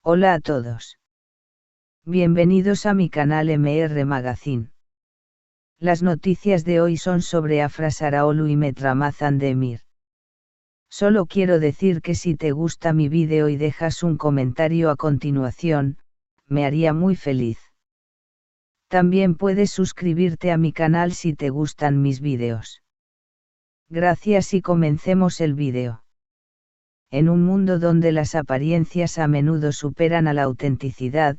Hola a todos. Bienvenidos a mi canal MR Magazine. Las noticias de hoy son sobre Afra Saraolu y Mehmet Ramazan Demir. Solo quiero decir que si te gusta mi vídeo y dejas un comentario a continuación, me haría muy feliz. También puedes suscribirte a mi canal si te gustan mis vídeos. Gracias y comencemos el vídeo. En un mundo donde las apariencias a menudo superan a la autenticidad,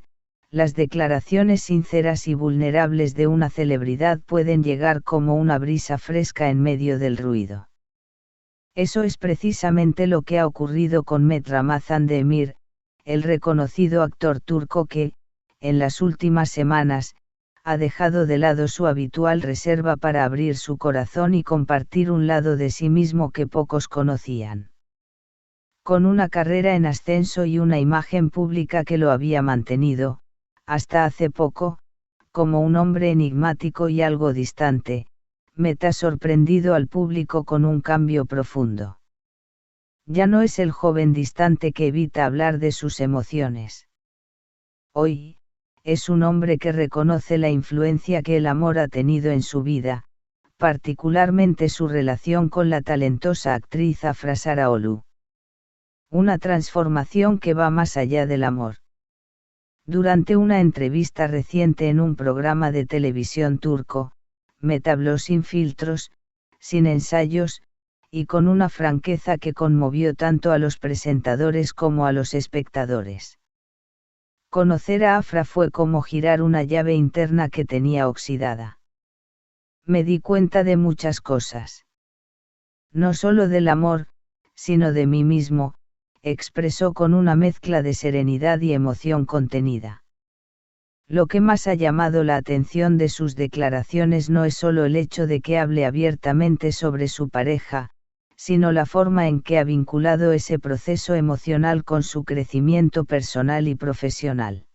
las declaraciones sinceras y vulnerables de una celebridad pueden llegar como una brisa fresca en medio del ruido. Eso es precisamente lo que ha ocurrido con Mehmet Ramazan Demir, el reconocido actor turco que, en las últimas semanas, ha dejado de lado su habitual reserva para abrir su corazón y compartir un lado de sí mismo que pocos conocían. Con una carrera en ascenso y una imagen pública que lo había mantenido, hasta hace poco, como un hombre enigmático y algo distante, Mehmet ha sorprendido al público con un cambio profundo. Ya no es el joven distante que evita hablar de sus emociones. Hoy, es un hombre que reconoce la influencia que el amor ha tenido en su vida, particularmente su relación con la talentosa actriz Afra Saraolu. Una transformación que va más allá del amor. Durante una entrevista reciente en un programa de televisión turco, Mehmet habló sin filtros, sin ensayos, y con una franqueza que conmovió tanto a los presentadores como a los espectadores. Conocer a Afra fue como girar una llave interna que tenía oxidada. Me di cuenta de muchas cosas. No solo del amor, sino de mí mismo, expresó con una mezcla de serenidad y emoción contenida. Lo que más ha llamado la atención de sus declaraciones no es solo el hecho de que hable abiertamente sobre su pareja, sino la forma en que ha vinculado ese proceso emocional con su crecimiento personal y profesional.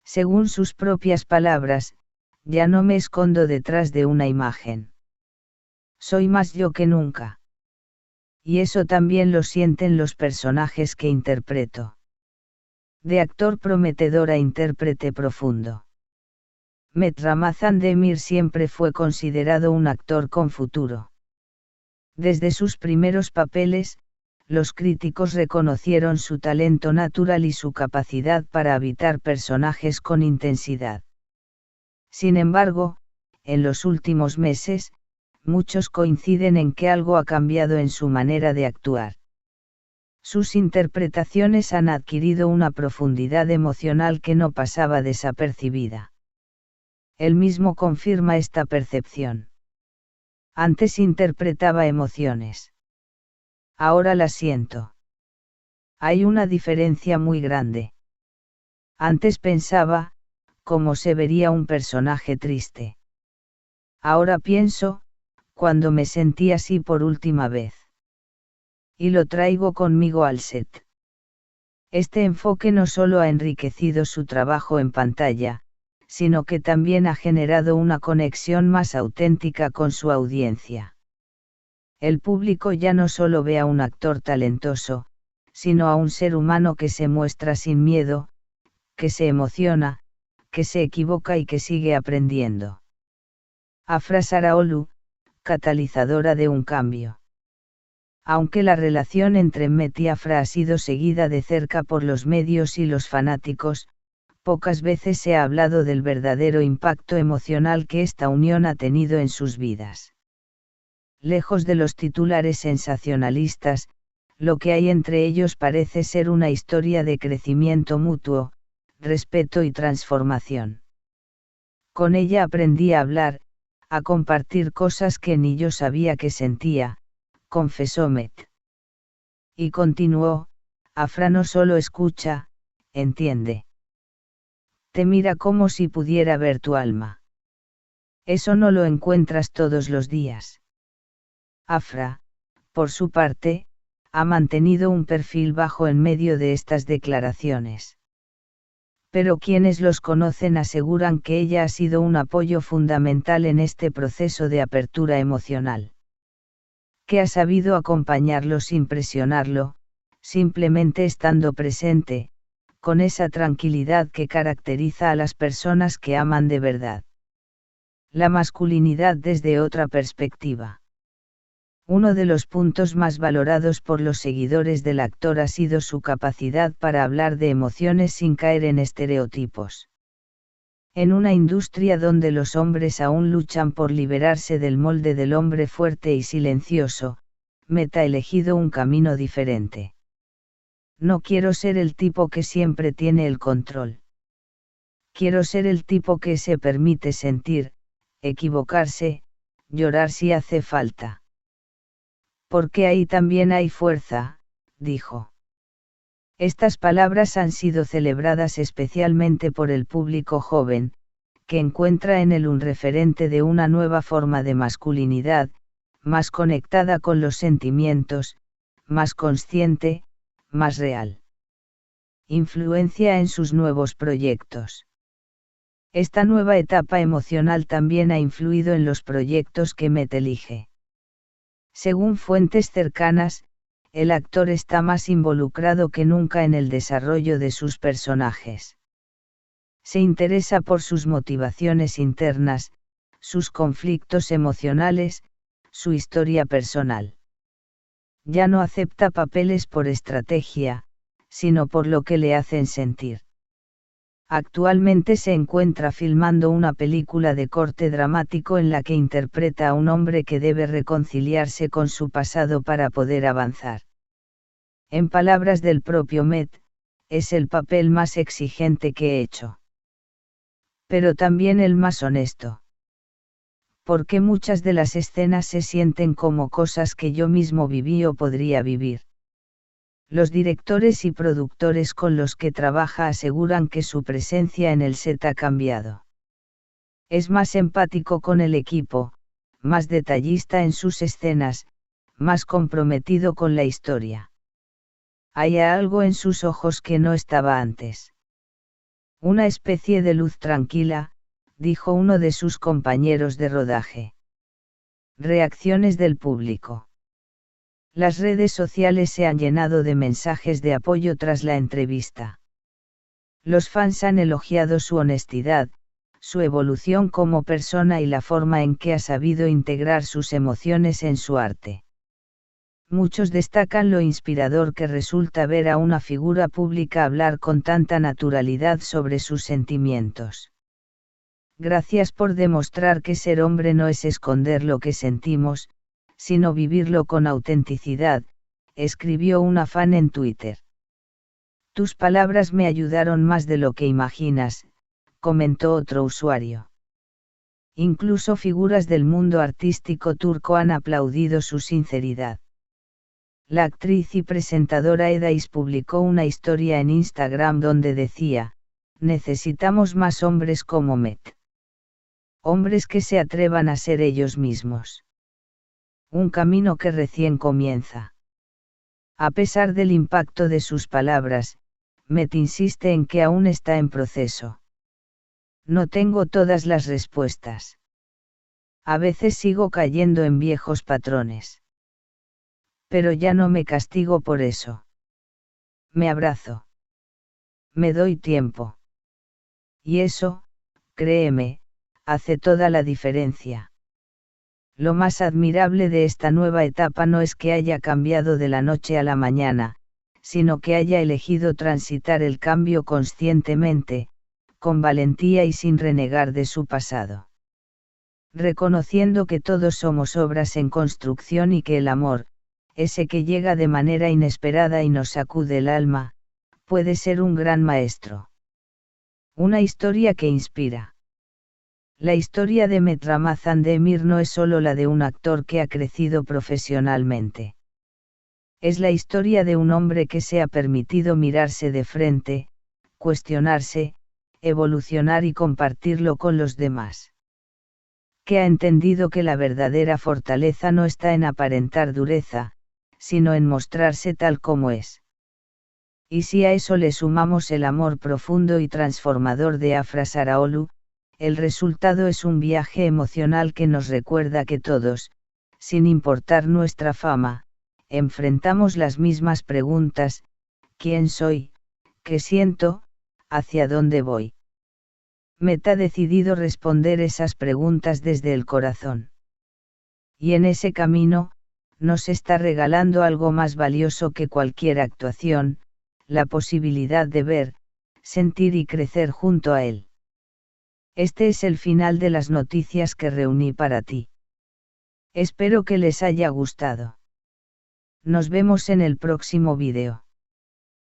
Según sus propias palabras, ya no me escondo detrás de una imagen. Soy más yo que nunca. Y eso también lo sienten los personajes que interpreto. De actor prometedor a intérprete profundo. Mehmet Ramazan Demir siempre fue considerado un actor con futuro. Desde sus primeros papeles, los críticos reconocieron su talento natural y su capacidad para habitar personajes con intensidad. Sin embargo, en los últimos meses, muchos coinciden en que algo ha cambiado en su manera de actuar. Sus interpretaciones han adquirido una profundidad emocional que no pasaba desapercibida. Él mismo confirma esta percepción. Antes interpretaba emociones. Ahora las siento. Hay una diferencia muy grande. Antes pensaba, cómo se vería un personaje triste. Ahora pienso, cuando me sentí así por última vez. Y lo traigo conmigo al set. Este enfoque no solo ha enriquecido su trabajo en pantalla, sino que también ha generado una conexión más auténtica con su audiencia. El público ya no solo ve a un actor talentoso, sino a un ser humano que se muestra sin miedo, que se emociona, que se equivoca y que sigue aprendiendo. Afra Saraolu, catalizadora de un cambio. Aunque la relación entre Mehmet y Afra ha sido seguida de cerca por los medios y los fanáticos, pocas veces se ha hablado del verdadero impacto emocional que esta unión ha tenido en sus vidas. Lejos de los titulares sensacionalistas, lo que hay entre ellos parece ser una historia de crecimiento mutuo, respeto y transformación. Con ella aprendí a hablar, a compartir cosas que ni yo sabía que sentía, confesó Mehmet. Y continuó, Afra no solo escucha, entiende. Te mira como si pudiera ver tu alma. Eso no lo encuentras todos los días. Afra, por su parte, ha mantenido un perfil bajo en medio de estas declaraciones. Pero quienes los conocen aseguran que ella ha sido un apoyo fundamental en este proceso de apertura emocional. Que ha sabido acompañarlo sin presionarlo, simplemente estando presente, con esa tranquilidad que caracteriza a las personas que aman de verdad. La masculinidad desde otra perspectiva. Uno de los puntos más valorados por los seguidores del actor ha sido su capacidad para hablar de emociones sin caer en estereotipos. En una industria donde los hombres aún luchan por liberarse del molde del hombre fuerte y silencioso, Met ha elegido un camino diferente. No quiero ser el tipo que siempre tiene el control. Quiero ser el tipo que se permite sentir, equivocarse, llorar si hace falta. Porque ahí también hay fuerza, dijo. Estas palabras han sido celebradas especialmente por el público joven, que encuentra en él un referente de una nueva forma de masculinidad, más conectada con los sentimientos, más consciente, más real. Influencia en sus nuevos proyectos. Esta nueva etapa emocional también ha influido en los proyectos que Met elige. Según fuentes cercanas, el actor está más involucrado que nunca en el desarrollo de sus personajes. Se interesa por sus motivaciones internas, sus conflictos emocionales, su historia personal. Ya no acepta papeles por estrategia, sino por lo que le hacen sentir. Actualmente se encuentra filmando una película de corte dramático en la que interpreta a un hombre que debe reconciliarse con su pasado para poder avanzar. En palabras del propio Met, es el papel más exigente que he hecho. Pero también el más honesto. Porque muchas de las escenas se sienten como cosas que yo mismo viví o podría vivir. Los directores y productores con los que trabaja aseguran que su presencia en el set ha cambiado. Es más empático con el equipo, más detallista en sus escenas, más comprometido con la historia. Hay algo en sus ojos que no estaba antes. Una especie de luz tranquila, dijo uno de sus compañeros de rodaje. Reacciones del público. Las redes sociales se han llenado de mensajes de apoyo tras la entrevista. Los fans han elogiado su honestidad, su evolución como persona y la forma en que ha sabido integrar sus emociones en su arte. Muchos destacan lo inspirador que resulta ver a una figura pública hablar con tanta naturalidad sobre sus sentimientos. Gracias por demostrar que ser hombre no es esconder lo que sentimos, sino vivirlo con autenticidad, escribió una fan en Twitter. Tus palabras me ayudaron más de lo que imaginas, comentó otro usuario. Incluso figuras del mundo artístico turco han aplaudido su sinceridad. La actriz y presentadora Edais publicó una historia en Instagram donde decía, necesitamos más hombres como Met. Hombres que se atrevan a ser ellos mismos. Un camino que recién comienza. A pesar del impacto de sus palabras, Met insiste en que aún está en proceso. No tengo todas las respuestas. A veces sigo cayendo en viejos patrones. Pero ya no me castigo por eso. Me abrazo. Me doy tiempo. Y eso, créeme, hace toda la diferencia. Lo más admirable de esta nueva etapa no es que haya cambiado de la noche a la mañana, sino que haya elegido transitar el cambio conscientemente, con valentía y sin renegar de su pasado. Reconociendo que todos somos obras en construcción y que el amor, ese que llega de manera inesperada y nos sacude el alma, puede ser un gran maestro. Una historia que inspira. La historia de Met Ramazan Demir no es solo la de un actor que ha crecido profesionalmente. Es la historia de un hombre que se ha permitido mirarse de frente, cuestionarse, evolucionar y compartirlo con los demás. Que ha entendido que la verdadera fortaleza no está en aparentar dureza, sino en mostrarse tal como es. Y si a eso le sumamos el amor profundo y transformador de Afra Saraoglu, el resultado es un viaje emocional que nos recuerda que todos, sin importar nuestra fama, enfrentamos las mismas preguntas: ¿quién soy? ¿Qué siento? ¿Hacia dónde voy? Meta ha decidido responder esas preguntas desde el corazón. Y en ese camino, nos está regalando algo más valioso que cualquier actuación, la posibilidad de ver, sentir y crecer junto a él. Este es el final de las noticias que reuní para ti. Espero que les haya gustado. Nos vemos en el próximo vídeo.